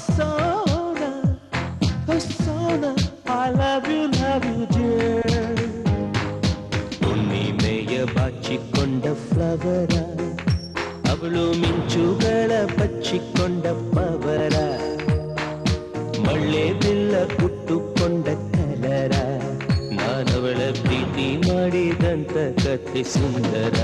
Sona, oh Sona, I love you dear. ಹುಣ್ಣಿಮೆಯ ಬಾಚಿಕೊಂಡ flower, ಅವಳು ಮಿಂಚುಗಳ ಬಚ್ಚಿಕೊಂಡ power, ಮಳ್ಳೆ ಬಿಲ್ಲ ಕುಟ್ಟುಕೊಂಡ ಕಲರ, ನಾನವಳ ಪ್ರೀತಿ ಮಾಡಿದಂತ ಕಥೆ ಸುಂದರ.